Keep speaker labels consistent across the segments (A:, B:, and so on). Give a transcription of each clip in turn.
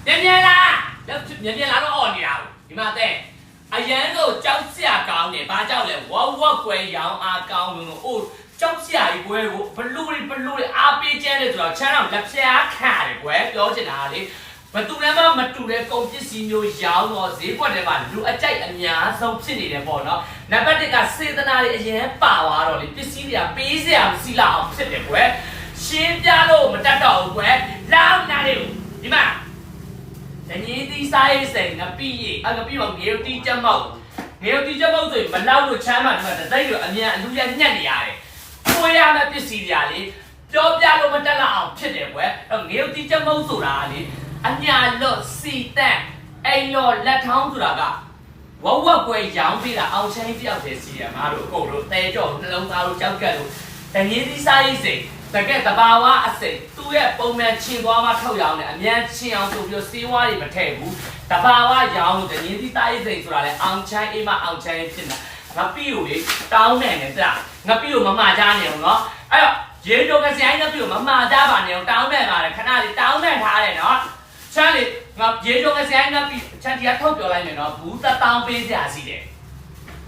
A: မြန်လာแล้วမြန်လာတော့អော်နေတာဒီမှာတဲ့အရန်ကိုကြောက်စရာကောင်းတယ်ဘာကြောက်လဲဝဝကွယ်ရောင်အားကောင်းလို့အိုးကြောက်စရာကြီးကွယ်ကိုဘလူတွေအားပေးကျဲတယ်ဆိုတော့ချမ်းတော့လက်ဖြားခါတယ်ကွယ်ပြောချင်တာလေမတူလည်းမတူတဲ့ကုန်ပစ္စည်းမျိုးရောင်းတော့ဈေးကွက်ထဲမှာလူအကြိုက်အများဆုံးဖြစ်နေတယ်ပေါ့နော်နံပါတ်1ကစေတနာတွေအရင်ပါသွားတော့လေပစ္စည်းတွေကပေးစရာမရှိလောက်အောင်ဖြစ်တယ်ကွယ်ရှင်းပြလို့မတတ်တော့ဘူးကွယ်လောင်းနာလေးဒီမှာတညီတီးစားရေးစိန်ငပိရေငပိမောင်ငေတီးချက်မောက်ဆိုရင်မလောက်လို့ချမ်းမှဒီမှာတသိန်းလိုအမြန်အလူရညက်နေရတယ်ကိုရမယ့်ပစ္စည်းတွေလေပြောပြလို့မတက်လောက်အောင်ဖြစ်တယ်ကွယ်ငေတီးချက်မောက်ဆိုတာလေအညာလော့စီတက်အိမ်လော့လက်ထောင်းဆိုတာကဝဝကွယ်ရောင်းပေးတာအောင်ချင်းတယောက်တည်းစီရမှာတို့ကိုတို့တဲကြောနှလုံးသားတို့ကြောက်ကက်တို့တညီတီးစားရေးစိန်တကယ်တဘာဝအစိမ်သူ့ရဲ့ပုံမှန်ချင်းသွားမှထုတ်ရောင်းတယ်အမြန်ချင်းအောင်ဆိုပြီးစေးဝါးတွေမထည့်ဘူးတဘာဝရောင်းလို့တရင်သီးသားရေးစိမ်ဆိုတာလေအောင်ချမ်းအေးမအောင်ချမ်းဖြစ်နေတာငါပြီးကိုလေတောင်းမယ်နဲ့တဲ့ငါပြီးကိုမမချားနေအောင်နော်အဲ့တော့ရေတိုကဆိုင်ငါပြီးကိုမမချားပါနဲ့အောင်တောင်းမယ်ပါတယ်ခဏလေးတောင်းမယ်ထားတယ်နော်ချမ်းလေငါရေတိုကဆိုင်ငါပြီးချမ်းတီကထုတ်ပြောလိုက်မယ်နော်ဘူးတောင်းပေးစရာရှိတယ်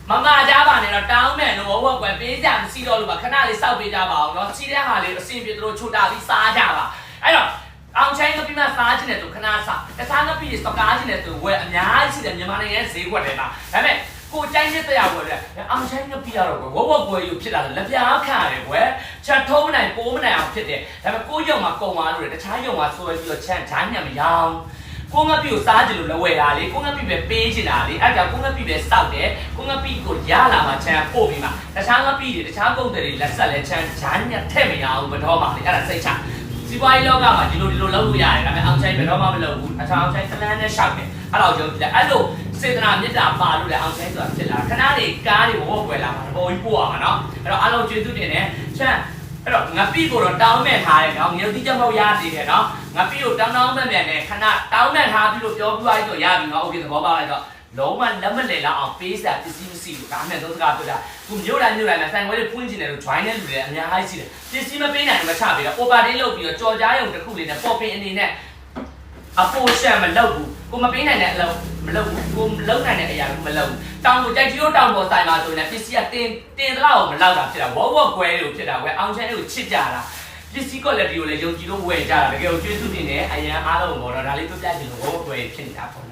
A: မမကြပါနဲ့တော့တောင်းမယ်လို့ဝက်ကွယ်ပေးကြမရှိတော့လို့ပါခဏလေးစောက်ပေးကြပါအောင်နော်စီးတဲ့ဟာလေးအစင်ပြေတို့ချိုတာပြီးစားကြပါအဲ့တော့အောင်ချိုင်းကပြီးမှစားခြင်းနဲ့သူခဏစားတခြားကပြီးစကားခြင်းနဲ့သူဝယ်အများကြီးရှိတယ်မြန်မာနိုင်ငံဈေးကွက်ထဲမှာဒါပေမဲ့ကိုကြိုင်းတဲ့တရားဝယ်တယ်အောင်ချိုင်းကပြီးရတော့ဝက်ကွယ်ယူဖြစ်လာတယ်လက်ပြားခါတယ်ကွယ်ချက်ထုံးနိုင်ပိုးမနိုင်အောင်ဖြစ်တယ်ဒါပေမဲ့ကိုရုံမှာကုံသွားလို့တခြားရုံမှာဆွဲပြီးတော့ချမ်းချားညံ့မရောင်းကိုငါပြီကိုစားကြလို့လဝယ်တာလေကိုငါပြီပဲပေးချင်တာလေအဲ့ဒါကိုငါပြီပဲစောက်တယ်ကိုငါပြီကိုရလာမှချမ်းပို့ပြီးမှတခြားငါပြီတွေတခြားကုန်တွေလက်ဆက်လဲချမ်းဂျာညက်ထည့်မရဘူးမတော်ပါလေအဲ့ဒါစိတ်ချစီးပွားရေးလောကမှာဒီလိုလုပ်လို့ရတယ်ဒါပေမဲ့အောင်ချိုင်းဘယ်တော့မှမလုပ်ဘူးအခြားအောင်ချိုင်းတလန်းနဲ့ရှောက်တယ်အဲ့တော့ရုံးပြအဲ့လိုစေတနာမေတ္တာပါလို့လေအောင်ချိုင်းဆိုတာဖြစ်လာခဏနေကားတွေဝေါ့ွယ်လာမှာပေါ်ကြီးပို့ရမှာနော်အဲ့တော့အားလုံးကျေးဇူးတင်တယ်ချမ်းအဲ့တော့ငါပြီကိုတော့တောင်းမဲ့ထားတယ်နော်ငရုတ်တိချက်မဟုတ်ရသေးတယ်နော်ငါပြီကိုတောင်းမဲ့မြန်နဲ့ခဏတောင်းမဲ့ထားပြီလို့ပြောပြလိုက်တော့ရပြီနော်โอเคသဘောပေါက်လိုက်တော့လုံးဝလက်မလဲလောက်အောင်ပေးစရာပစ္စည်းမရှိဘူးဒါမှမဟုတ်သုံးစကားပြောတာခုမြို့တိုင်းမှာဆိုင်ဝဲတွေဖွင့်ချင်တယ်လို့ join တဲ့လူတွေအများကြီးရှိတယ်ပစ္စည်းမပေးနိုင်ဘူးမချပေးတော့ over day လုပ်ပြီးတော့ကြော်ကြားရုံတစ်ခုလေးနဲ့ပေါ်ပင်အနေနဲ့အပိုရှက်မလုပ်ဘူးကိုမပေးနိုင်တဲ့အလုပ်မလုပ်ဘူးကိုလုံနိုင်တဲ့အရာမလုပ်ဘူးတောင်ကိုကြိုက်ချီလို့တောင်ပေါ်ဆိုင်မှာဆိုရင်ပစ္စည်းကတင်သလောက်မလောက်တာဖြစ်တာဝေါကွဲလို့ဖြစ်တာဝဲအောင်ချမ်းလို့ချစ်ကြတာပစ္စည်း quality ကိုလည်းယုံကြည်လို့ဝယ်ကြတာတကယ်ကိုကျေးဇူးတင်တယ်အရန်အားလုံးပေါ့နော်ဒါလေးပြပြချင်လို့ဝေါကွဲဖြစ်နေတာပေါ့